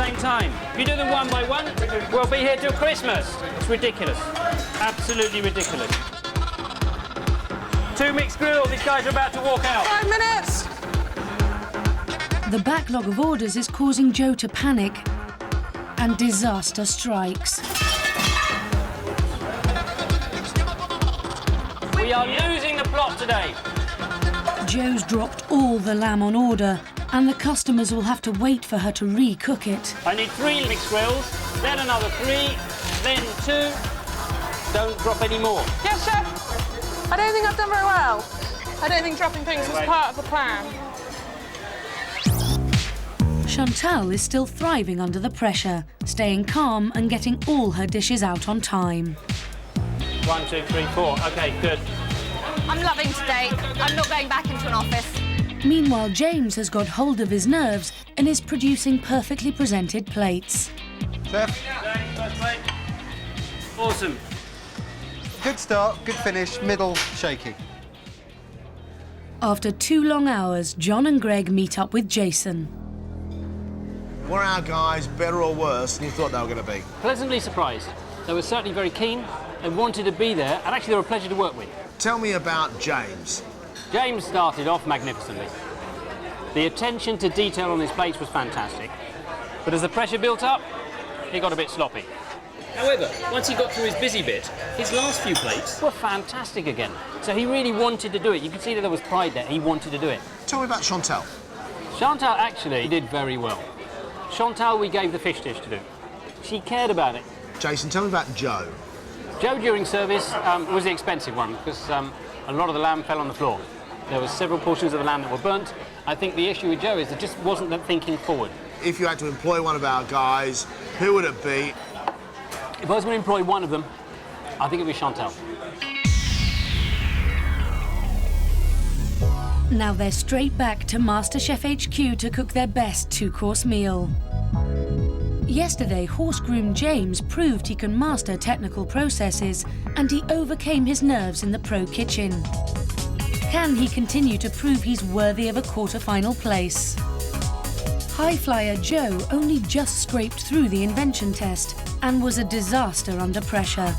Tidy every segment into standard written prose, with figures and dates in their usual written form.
same time. If you do them one by one, we'll be here till Christmas. It's ridiculous. Absolutely ridiculous. 2 mixed grill. These guys are about to walk out. 5 minutes! The backlog of orders is causing Joe to panic, and disaster strikes. We are losing the plot today. Joe's dropped all the lamb on order, and the customers will have to wait for her to re-cook it. I need 3 mixed grills, then another 3, then 2. Don't drop any more. Yes, chef. I don't think I've done very well. I don't think dropping things was part of the plan. Chantal is still thriving under the pressure, staying calm and getting all her dishes out on time. 1, 2, 3, 4. OK, good. I'm loving today. I'm not going back into an office. Meanwhile, James has got hold of his nerves and is producing perfectly presented plates. Chef. First plate. Awesome. Good start, good finish, middle shaky. After 2 long hours, John and Greg meet up with Jason. Were our guys better or worse than you thought they were going to be? Pleasantly surprised. They were certainly very keen. They wanted to be there, and actually they were a pleasure to work with. Tell me about James. James started off magnificently. The attention to detail on his plates was fantastic. But as the pressure built up, he got a bit sloppy. However, once he got through his busy bit, his last few plates were fantastic again. So he really wanted to do it. You could see that there was pride there. He wanted to do it. Tell me about Chantal. Chantal actually did very well. Chantal, we gave the fish dish to do. She cared about it. Jason, tell me about Joe. Joe, during service, was the expensive one because a lot of the lamb fell on the floor. There were several portions of the lamb that were burnt. I think the issue with Joe is there just wasn't the thinking forward. If you had to employ one of our guys, who would it be? If I was going to employ one of them, I think it would be Chantal. Now they're straight back to MasterChef HQ to cook their best 2-course meal. Yesterday, horse groom James proved he can master technical processes, and he overcame his nerves in the pro kitchen. Can he continue to prove he's worthy of a quarter-final place? High flyer Joe only just scraped through the invention test and was a disaster under pressure.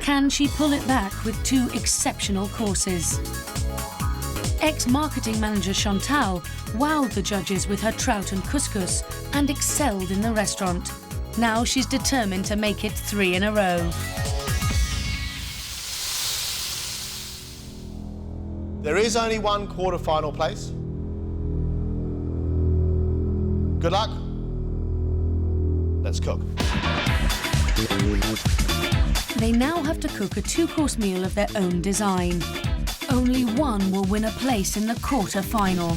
Can she pull it back with 2 exceptional courses? Ex-marketing manager Chantal wowed the judges with her trout and couscous and excelled in the restaurant. Now she's determined to make it 3 in a row. There is only one quarter-final place. Good luck. Let's cook. They now have to cook a 2-course meal of their own design. Only one will win a place in the quarter-final.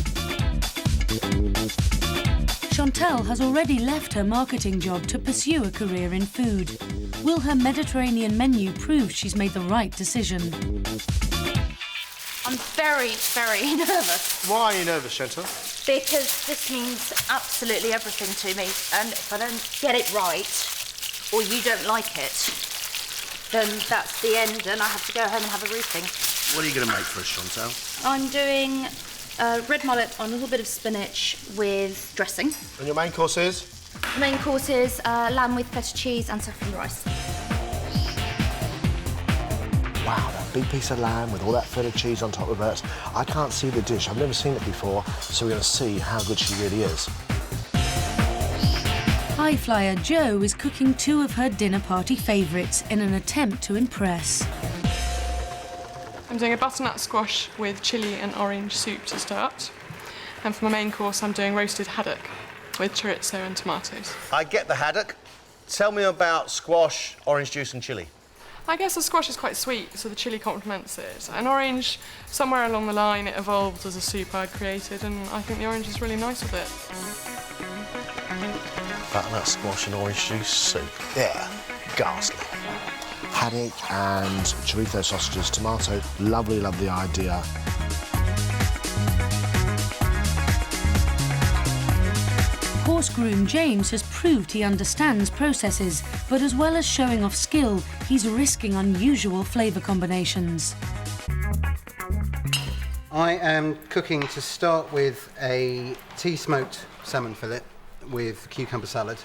Chantal has already left her marketing job to pursue a career in food. Will her Mediterranean menu prove she's made the right decision? I'm very, very nervous. Why are you nervous, Chantal? Because this means absolutely everything to me. And if I don't get it right, or you don't like it, then that's the end and I have to go home and have a rethink. What are you going to make for us, Chantal? I'm doing red mullet on a little bit of spinach with dressing. And your main course is? The main course is lamb with feta cheese and saffron rice. Wow, that big piece of lamb with all that feta cheese on top of it. I can't see the dish. I've never seen it before, so we're going to see how good she really is. High flyer Jo is cooking 2 of her dinner party favourites in an attempt to impress. I'm doing a butternut squash with chilli and orange soup to start. And for my main course, I'm doing roasted haddock with chorizo and tomatoes. I get the haddock. Tell me about squash, orange juice and chilli. I guess the squash is quite sweet, so the chilli complements it. And orange, somewhere along the line, it evolved as a soup I'd created, and I think the orange is really nice with it. Butternut squash and orange juice soup. Yeah, ghastly. Haddock and chorizo sausages, tomato. Lovely, lovely idea. Horse groom James has proved he understands processes, but as well as showing off skill, he's risking unusual flavour combinations. I am cooking to start with a tea-smoked salmon fillet with cucumber salad.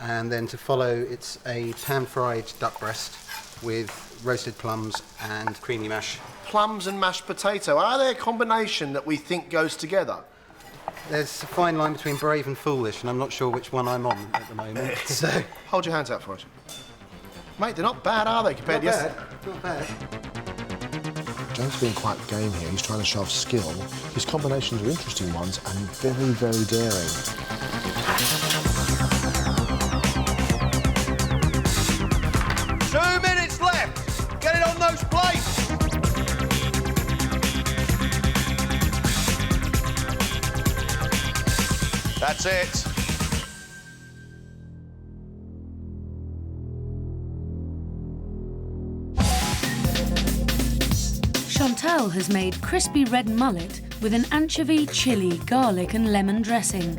And then to follow, it's a pan-fried duck breast with roasted plums and creamy mash. Plums and mashed potato, are they a combination that we think goes together? There's a fine line between brave and foolish, and I'm not sure which one I'm on at the moment. So, Hold your hands out for us. Mate, they're not bad, are they, compared to yesterday? Not bad. Joe's being quite game here. He's trying to show off skill. His combinations are interesting ones and very, very daring. 2 minutes left. Get it on those plates. That's it. Chantal has made crispy red mullet with an anchovy, chilli, garlic and lemon dressing,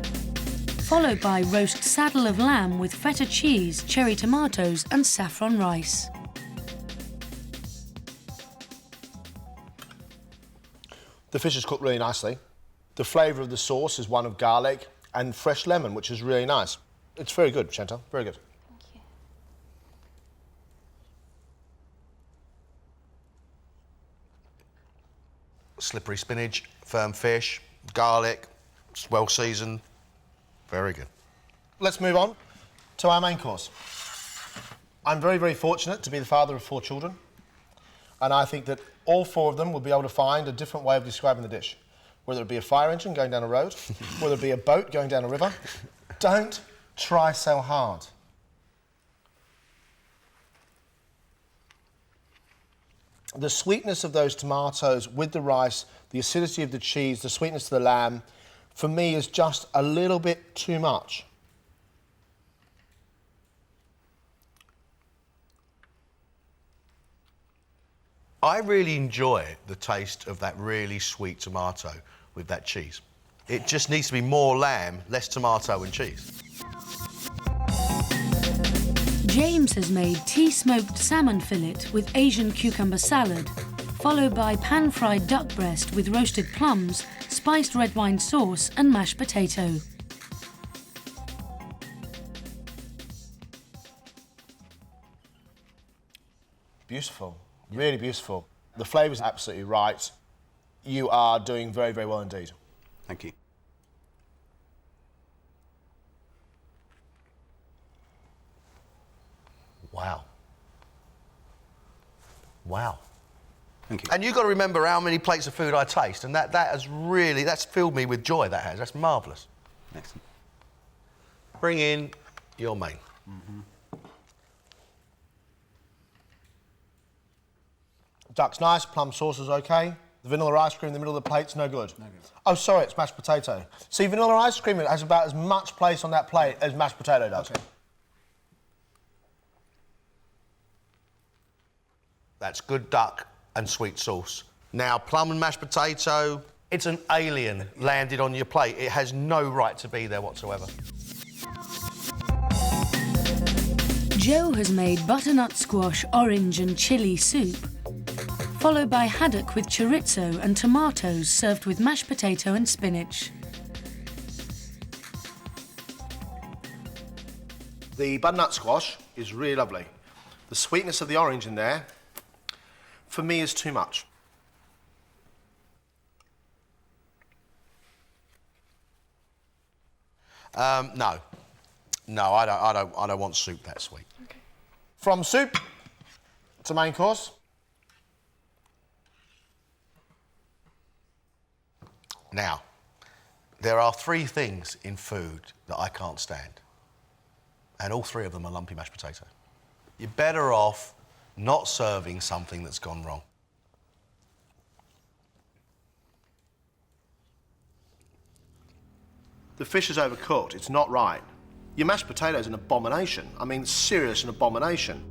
followed by roast saddle of lamb with feta cheese, cherry tomatoes and saffron rice. The fish is cooked really nicely. The flavour of the sauce is one of garlic and fresh lemon, which is really nice. It's very good, Chantal, very good. Thank you. Slippery spinach, firm fish, garlic, it's well seasoned. Very good. Let's move on to our main course. I'm very, very fortunate to be the father of 4 children, and I think that all 4 of them will be able to find a different way of describing the dish. Whether it be a fire engine going down a road, whether it be a boat going down a river. Don't try so hard. The sweetness of those tomatoes with the rice, the acidity of the cheese, the sweetness of the lamb, for me is just a little bit too much. I really enjoy the taste of that really sweet tomato with that cheese. It just needs to be more lamb, less tomato and cheese. James has made tea-smoked salmon fillet with Asian cucumber salad, followed by pan-fried duck breast with roasted plums, spiced red wine sauce and mashed potato. Beautiful, really beautiful. The flavour's absolutely right. You are doing very, very well indeed. Thank you. Wow. Wow. Thank you. And you've got to remember how many plates of food I taste, and that has really, that's filled me with joy, that has. That's marvellous. Excellent. Bring in your main. Duck's nice, plum sauce is okay. The vanilla ice cream in the middle of the plate's no good. No good. Oh, sorry, it's mashed potato. See, vanilla ice cream has about as much place on that plate as mashed potato does. Okay. That's good duck and sweet sauce. Now, plum and mashed potato, it's an alien landed on your plate. It has no right to be there whatsoever. Joe has made butternut squash, orange and chilli soup, followed by haddock with chorizo and tomatoes served with mashed potato and spinach. The butternut squash is really lovely. The sweetness of the orange in there, for me, is too much. No. No, I don't want soup that sweet. Okay. From soup to main course. Now, there are 3 things in food that I can't stand. And all 3 of them are lumpy mashed potato. You're better off not serving something that's gone wrong. The fish is overcooked, it's not right. Your mashed potato is an abomination. I mean, serious an abomination.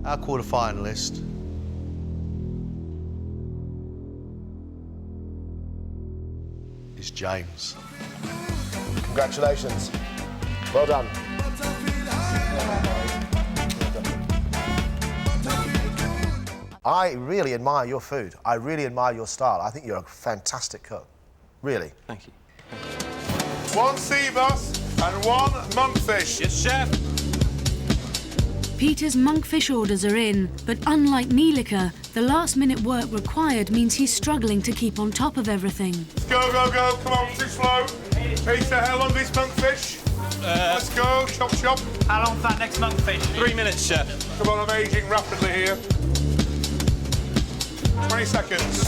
Our quarter-finalist is James. Congratulations. Well done. I really admire your food. I really admire your style. I think you're a fantastic cook. Really. Thank you. 1 sea bass and 1 monkfish. Yes, chef. Peter's monkfish orders are in, but unlike Nilika, the last-minute work required means he's struggling to keep on top of everything. Go, go, go. Come on, too slow. Peter, how long this monkfish? Let's go. Chop, chop. How long's that next monkfish? 3 minutes, chef. Come on, I'm aging rapidly here. 20 seconds.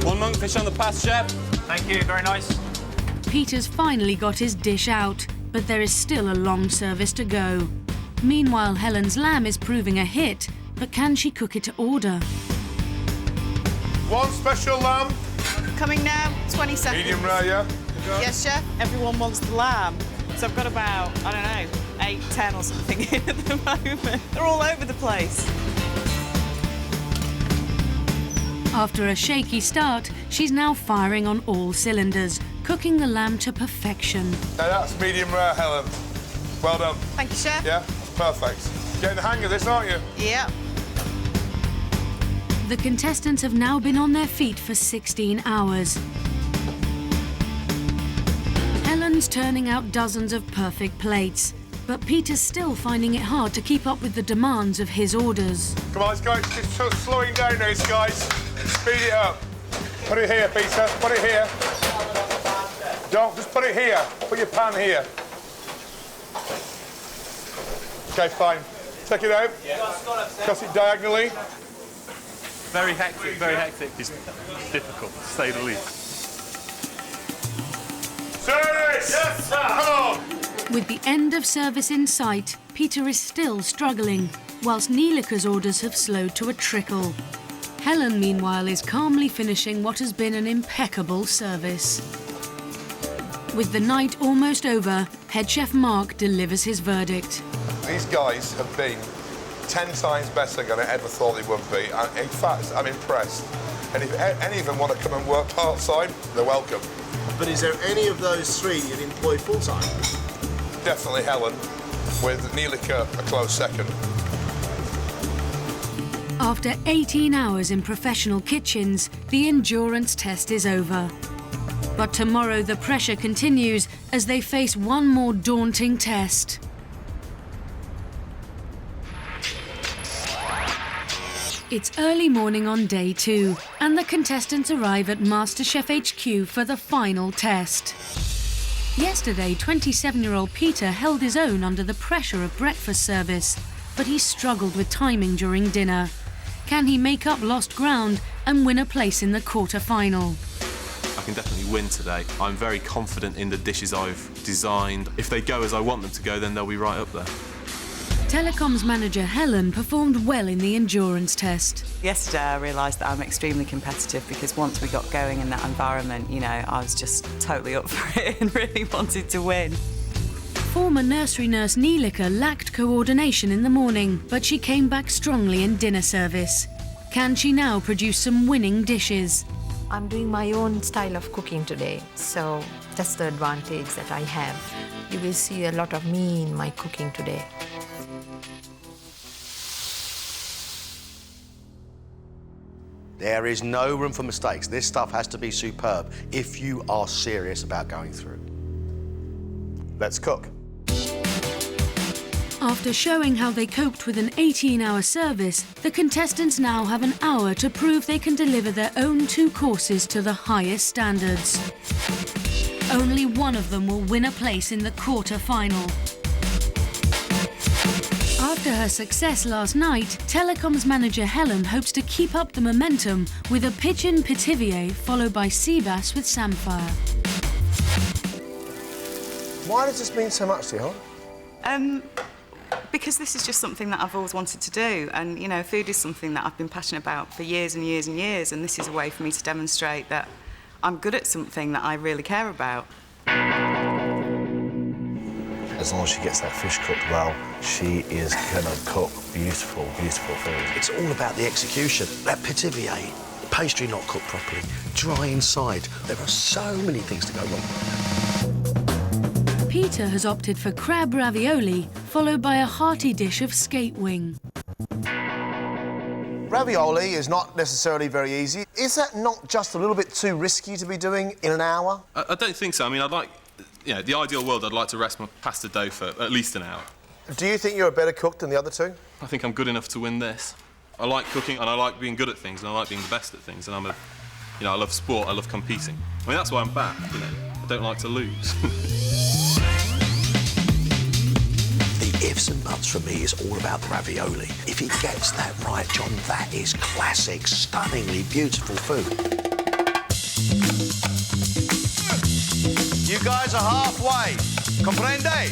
1 monkfish on the pass, chef. Thank you, very nice. Peter's finally got his dish out, but there is still a long service to go. Meanwhile, Helen's lamb is proving a hit, but can she cook it to order? 1 special lamb. Coming now, 20 seconds. Medium rare, yeah? Yes, chef. Everyone wants the lamb. So I've got about, I don't know, 8, 10 or something in at the moment. They're all over the place. After a shaky start, she's now firing on all cylinders, cooking the lamb to perfection. Now that's medium rare, Helen. Well done. Thank you, chef. Yeah, perfect. Getting the hang of this, aren't you? Yeah. The contestants have now been on their feet for 16 hours. Helen's turning out dozens of perfect plates, but Peter's still finding it hard to keep up with the demands of his orders. Come on, guys, just slowing down now, guys. Speed it up. Put it here, Peter. Put it here. Don't, just put it here. Put your pan here. OK, fine. Take it out. Cut it diagonally. Very hectic, very hectic. It's difficult, to say the least. Service! Yes, sir! Come on! With the end of service in sight, Peter is still struggling, whilst Nilika's orders have slowed to a trickle. Helen, meanwhile, is calmly finishing what has been an impeccable service. With the night almost over, head chef Mark delivers his verdict. These guys have been 10 times better than I ever thought they would be. And in fact, I'm impressed. And if any of them want to come and work part-time, they're welcome. But is there any of those 3 you'd employ full-time? Definitely Helen, with Nilika a close second. After 18 hours in professional kitchens, the endurance test is over. But tomorrow the pressure continues as they face one more daunting test. It's early morning on day 2, and the contestants arrive at MasterChef HQ for the final test. Yesterday, 27-year-old Peter held his own under the pressure of breakfast service, but he struggled with timing during dinner. Can he make up lost ground and win a place in the quarter-final? I can definitely win today. I'm very confident in the dishes I've designed. If they go as I want them to go, then they'll be right up there. Telecoms manager Helen performed well in the endurance test. Yesterday I realised that I'm extremely competitive because once we got going in that environment, you know, I was just totally up for it and really wanted to win. Former nursery nurse Nilika lacked coordination in the morning, but she came back strongly in dinner service. Can she now produce some winning dishes? I'm doing my own style of cooking today, so that's the advantage that I have. You will see a lot of me in my cooking today. There is no room for mistakes. This stuff has to be superb if you are serious about going through. Let's cook. After showing how they coped with an 18-hour service, the contestants now have an hour to prove they can deliver their own 2 courses to the highest standards. Only one of them will win a place in the quarter-final. After her success last night, Telecoms manager Helen hopes to keep up the momentum with a pigeon Pithiviers followed by sea bass with samphire. Why does this mean so much to you, Helen? Because this is just something that I've always wanted to do, and you know, food is something that I've been passionate about for years and years and years, and this is a way for me to demonstrate that I'm good at something that I really care about. As long as she gets that fish cooked well, she is going to cook beautiful, beautiful food. It's all about the execution. That Pithiviers, pastry not cooked properly, dry inside. There are so many things to go wrong. Peter has opted for crab ravioli, followed by a hearty dish of skate wing. Ravioli is not necessarily very easy. Is that not just a little bit too risky to be doing in an hour? I don't think so. I mean, I'd like, you know, the ideal world, I'd like to rest my pasta dough for at least an hour. Do you think you're a better cook than the other two? I think I'm good enough to win this. I like cooking and I like being good at things and I like being the best at things, and you know, I love sport, I love competing. I mean, that's why I'm back, you know. I don't like to lose. The ifs and buts for me is all about the ravioli. If he gets that right, John, that is classic, stunningly beautiful food. You guys are halfway. Comprende?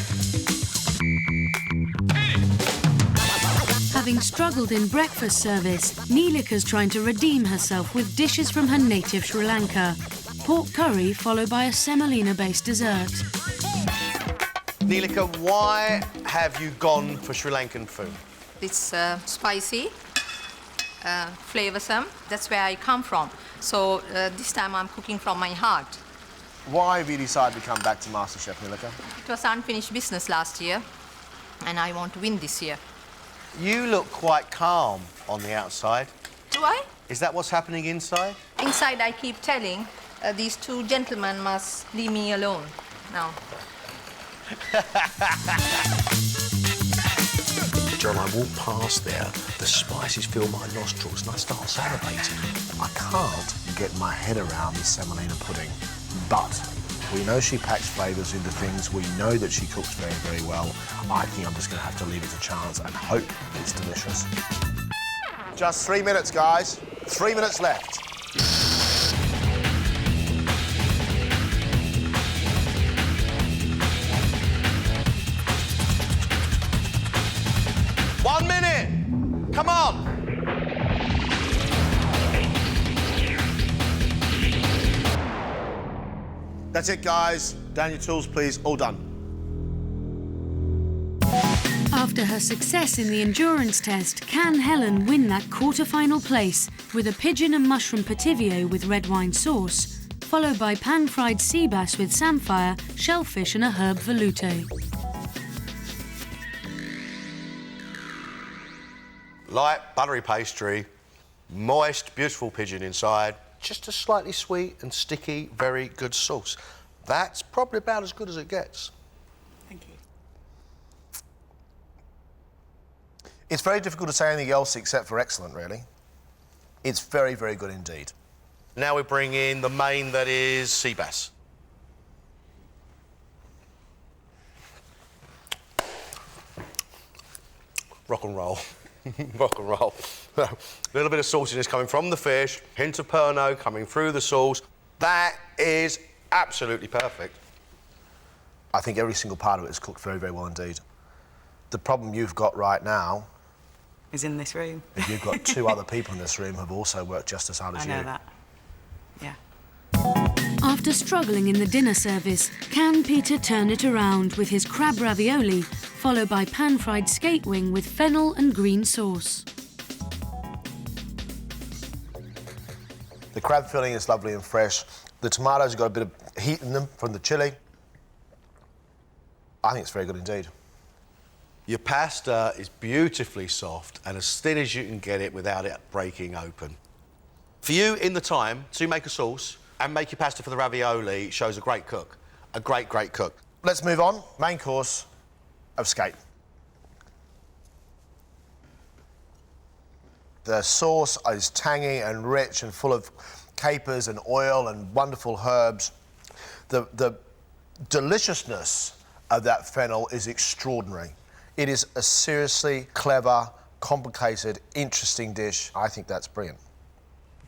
Having struggled in breakfast service, Neelika's trying to redeem herself with dishes from her native Sri Lanka. Pork curry followed by a semolina-based dessert. Neelika, why have you gone for Sri Lankan food? It's spicy, flavoursome. That's where I come from. So this time I'm cooking from my heart. Why have you decided to come back to MasterChef, Neelika? It was unfinished business last year, and I want to win this year. You look quite calm on the outside. Do I? Is that what's happening inside? Inside I keep telling, these two gentlemen must leave me alone now. John, I walk past there, the spices fill my nostrils and I start salivating. I can't get my head around this semolina pudding, but we know she packs flavours into things. We know that she cooks very, very well. I think I'm just going to have to leave it a chance and hope it's delicious. Just 3 minutes, guys. 3 minutes left. One minute! Come on! That's it, guys. Down your tools, please. All done. After her success in the endurance test, can Helen win that quarter-final place with a pigeon and mushroom pativio with red wine sauce, followed by pan-fried sea bass with samphire, shellfish and a herb velouté? Light, buttery pastry, moist, beautiful pigeon inside, just a slightly sweet and sticky, very good sauce. That's probably about as good as it gets. Thank you. It's very difficult to say anything else except for excellent, really. It's very, very good indeed. Now we bring in the main that is sea bass. Rock and roll. Rock and roll. A little bit of sauciness coming from the fish, hint of Pernod coming through the sauce. That is absolutely perfect. I think every single part of it is cooked very, very well indeed. The problem you've got right now is in this room. is you've got two other people in this room who've also worked just as hard as you. I know that. Yeah. After struggling in the dinner service, can Peter turn it around with his crab ravioli, followed by pan-fried skate wing with fennel and green sauce? The crab filling is lovely and fresh. The tomatoes have got a bit of heat in them from the chilli. I think it's very good indeed. Your pasta is beautifully soft and as thin as you can get it without it breaking open. For you, in the time to make a sauce and make your pasta for the ravioli shows a great cook. A great, great cook. Let's move on. Main course of skate. The sauce is tangy and rich and full of capers and oil and wonderful herbs. The deliciousness of that fennel is extraordinary. It is a seriously clever, complicated, interesting dish. I think that's brilliant.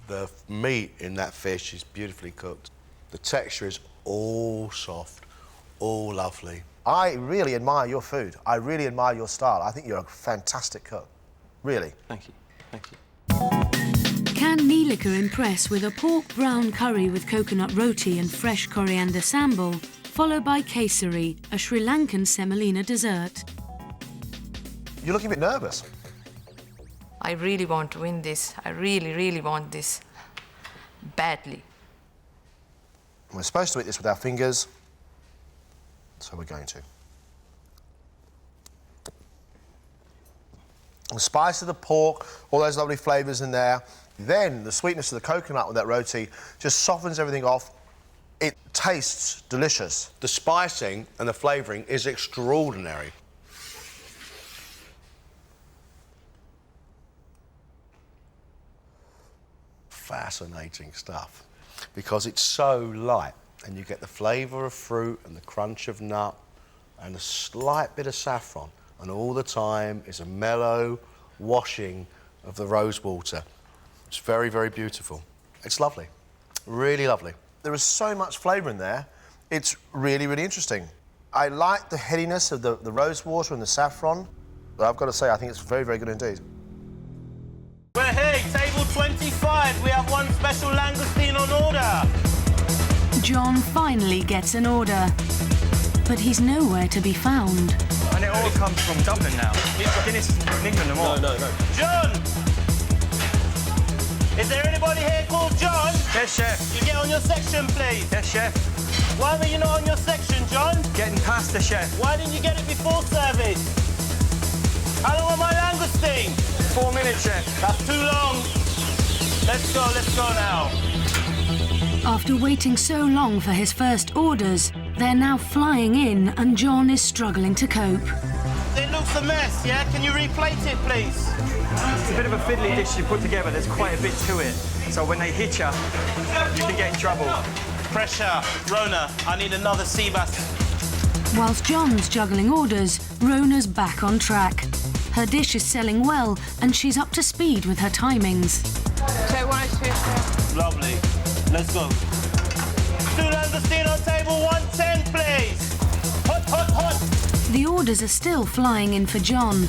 The meat in that fish is beautifully cooked. The texture is all soft, all lovely. I really admire your food. I really admire your style. I think you're a fantastic cook. Really. Thank you. Thank you. Can Neelika impress with a pork brown curry with coconut roti and fresh coriander sambal, followed by kesari, a Sri Lankan semolina dessert? You're looking a bit nervous. I really want to win this. I really, really want this badly. We're supposed to eat this with our fingers, so we're going to. The spice of the pork, all those lovely flavours in there. Then the sweetness of the coconut with that roti just softens everything off. It tastes delicious. The spicing and the flavouring is extraordinary. Fascinating stuff, because it's so light, and you get the flavour of fruit and the crunch of nut and a slight bit of saffron, and all the time is a mellow washing of the rose water. It's very, very beautiful. It's lovely, really lovely. There is so much flavour in there. It's really, really interesting. I like the headiness of the rose water and the saffron, but I've got to say, I think it's very, very good indeed. Well, hey, table 25, we have one special langoustine on order. John finally gets an order, but he's nowhere to be found. And it all comes from Dublin now. Guinness isn't from England anymore. No. John! Is there anybody here called John? Yes, chef. You get on your section, please. Yes, chef. Why were you not on your section, John? Getting pasta, chef. Why didn't you get it before service? How long am I langoustine? 4 minutes, chef. That's too long. Let's go now. After waiting so long for his first orders, they're now flying in and John is struggling to cope. It looks a mess, yeah? Can you replate it, please? It's a bit of a fiddly dish you put together. There's quite a bit to it. So when they hit you, you can get in trouble. Pressure. Rona, I need another sea bass. Whilst John's juggling orders, Rona's back on track. Her dish is selling well and she's up to speed with her timings. So 102. Lovely. Let's go. 2 langoustine on table 110, please. Hot. The orders are still flying in for John.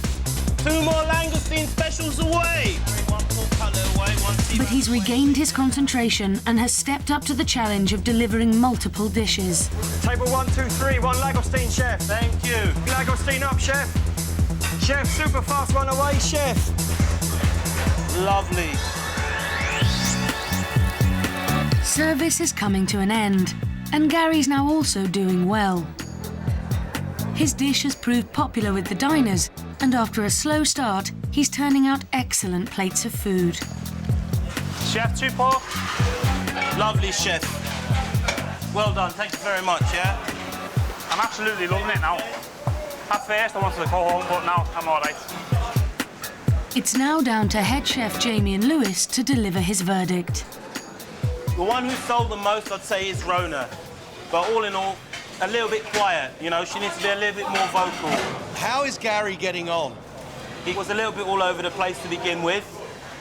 2 more langoustine specials away. 1 pork cutlet away, 1 sea But he's regained his concentration and has stepped up to the challenge of delivering multiple dishes. Table 1, 2, 3, 1 langoustine, chef. Thank you. Langoustine up, chef. Chef, super fast one away, chef. Lovely. Service is coming to an end, and Gary's now also doing well. His dish has proved popular with the diners, and after a slow start, he's turning out excellent plates of food. Chef, 2 pork. Lovely, chef. Well done, thank you very much, yeah? I'm absolutely loving it now. At first I wanted to go home, but now I'm all right. It's now down to head chef Jamie and Lewis to deliver his verdict. The one who sold the most, I'd say, is Rona. But all in all, a little bit quiet, you know, she needs to be a little bit more vocal. How is Gary getting on? He was a little bit all over the place to begin with.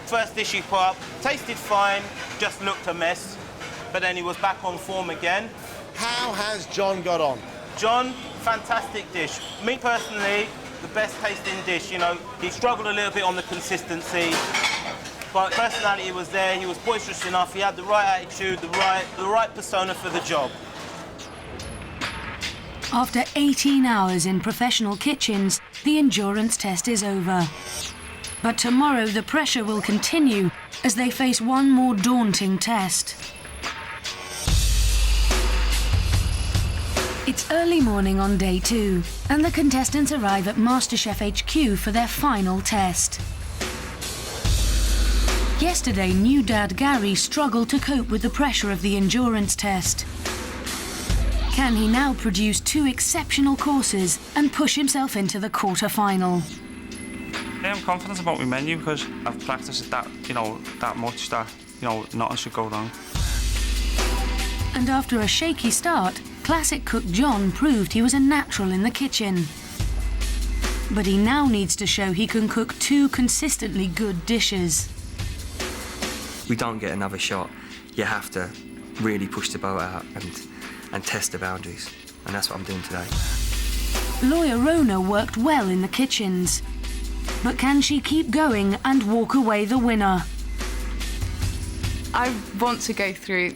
First dish he put up, tasted fine, just looked a mess. But then he was back on form again. How has John got on? John, fantastic dish. Me personally, the best tasting dish, you know. He struggled a little bit on the consistency, but personality was there. He was boisterous enough. He had the right attitude, the right persona for the job. After 18 hours in professional kitchens, the endurance test is over. But tomorrow the pressure will continue as they face one more daunting test. It's early morning on day 2, and the contestants arrive at MasterChef HQ for their final test. Yesterday, new dad Gary struggled to cope with the pressure of the endurance test. Can he now produce 2 exceptional courses and push himself into the quarter-final? I'm confident about my menu because I've practiced it that much that, nothing should go wrong. And after a shaky start, classic cook John proved he was a natural in the kitchen. But he now needs to show he can cook 2 consistently good dishes. We don't get another shot. You have to really push the boat out and test the boundaries. And that's what I'm doing today. Lawyer Rona worked well in the kitchens. But can she keep going and walk away the winner? I want to go through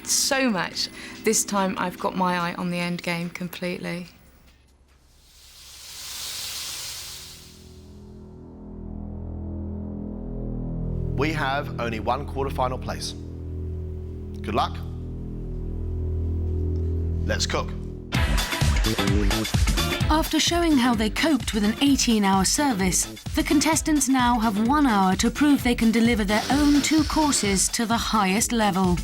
so much. This time I've got my eye on the end game completely. We have only 1 quarter-final place. Good luck. Let's cook. After showing how they coped with an 18-hour service, the contestants now have 1 hour to prove they can deliver their own 2 courses to the highest level.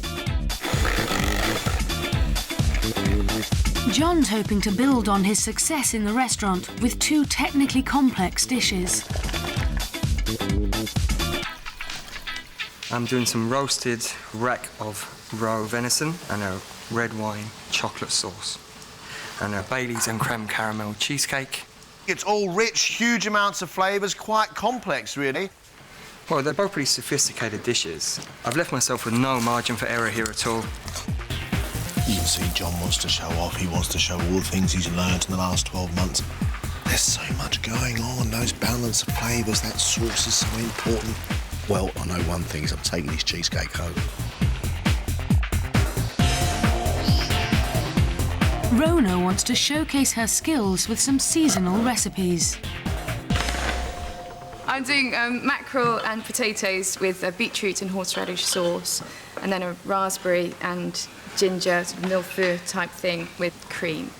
John's hoping to build on his success in the restaurant with 2 technically complex dishes. I'm doing some roasted rack of raw venison and a red wine chocolate sauce. And a Bailey's and creme caramel cheesecake. It's all rich, huge amounts of flavours, quite complex, really. Well, they're both pretty sophisticated dishes. I've left myself with no margin for error here at all. You can see John wants to show off. He wants to show all the things he's learned in the last 12 months. There's so much going on, those balance of flavours, that sauce is so important. Well, I know one thing is I'm taking this cheesecake home. Rona wants to showcase her skills with some seasonal recipes. I'm doing mackerel and potatoes with a beetroot and horseradish sauce, and then a raspberry and ginger millefeuille type thing with cream.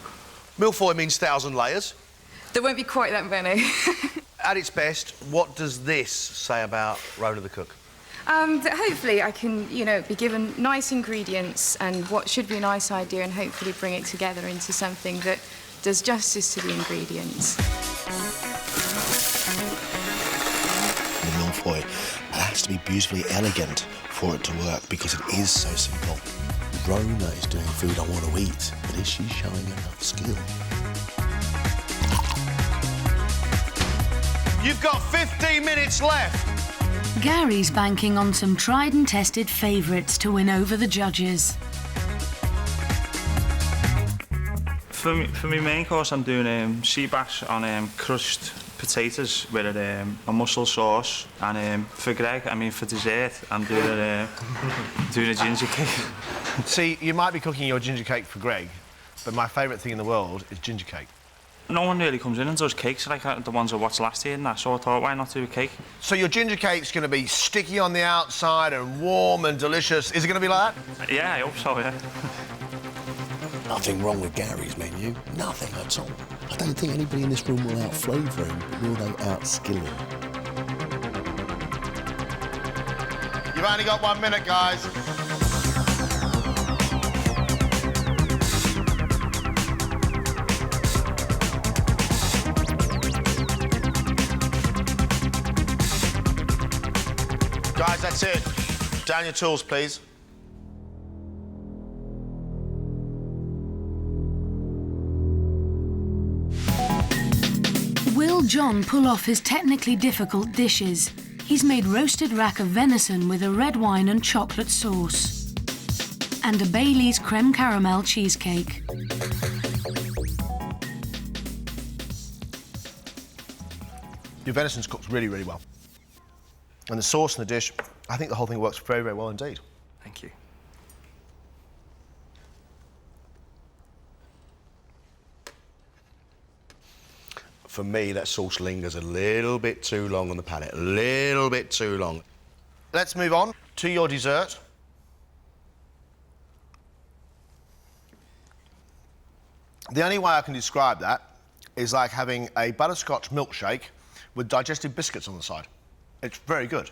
Millefeuille means 1,000 layers. There won't be quite that many. At its best, what does this say about Rona the cook? That hopefully I can, be given nice ingredients and what should be a nice idea, and hopefully bring it together into something that does justice to the ingredients. The millefeuille, it has to be beautifully elegant for it to work because it is so simple. Rona is doing food I want to eat, but is she showing enough skill? You've got 15 minutes left. Gary's banking on some tried and tested favourites to win over the judges. For my main course, I'm doing sea bass on crushed potatoes with a mussel sauce, and for Greg, for dessert, I'm doing a ginger cake. See, you might be cooking your ginger cake for Greg, but my favourite thing in the world is ginger cake. No one really comes in and does cakes like the ones I watched last year, and that, so I thought, why not do a cake? So your ginger cake's going to be sticky on the outside and warm and delicious. Is it going to be like that? Yeah, I hope so, yeah. Nothing wrong with Gary's menu. Nothing at all. I don't think anybody in this room will out-flavour him, but will they out-skill him? You've only got 1 minute, guys. Guys, that's it. Down your tools, please. Will John pull off his technically difficult dishes? He's made roasted rack of venison with a red wine and chocolate sauce, and a Bailey's creme caramel cheesecake. Your venison's cooked really, really well. And the sauce in the dish, I think the whole thing works very, very well indeed. Thank you. For me, that sauce lingers a little bit too long on the palate. A little bit too long. Let's move on to your dessert. The only way I can describe that is like having a butterscotch milkshake with digestive biscuits on the side. It's very good.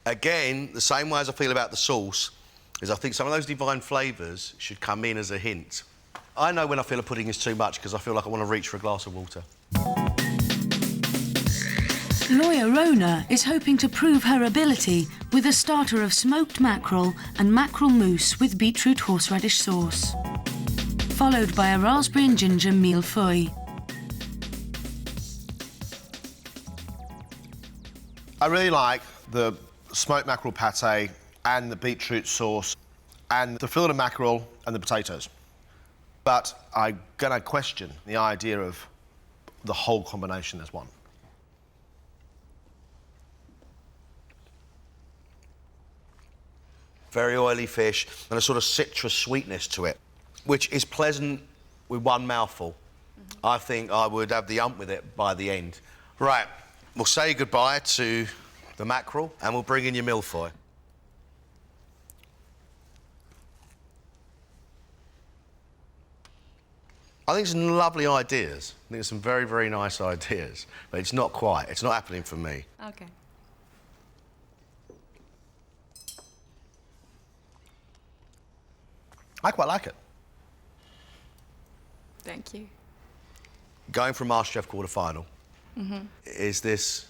Again, the same way as I feel about the sauce, is I think some of those divine flavours should come in as a hint. I know when I feel a pudding is too much because I feel like I want to reach for a glass of water. Lawyer Rona is hoping to prove her ability with a starter of smoked mackerel and mackerel mousse with beetroot horseradish sauce, followed by a raspberry and ginger millefeuille. I really like the smoked mackerel pâté and the beetroot sauce and the fillet of mackerel and the potatoes. But I'm going to question the idea of the whole combination as one. Very oily fish and a sort of citrus sweetness to it, which is pleasant with one mouthful. I think I would have the ump with it by the end. Right, we'll say goodbye to the mackerel and we'll bring in your millefeuille. I think some lovely ideas. I think there's some very, very nice ideas, but it's not quite. It's not happening for me. Okay. I quite like it. Thank you. Going for a MasterChef quarter-final, Mm-hmm. is this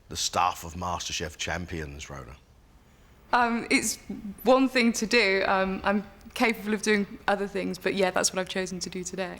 the stuff of MasterChef champions, Rhoda? It's one thing to do. I'm capable of doing other things, but yeah, that's what I've chosen to do today.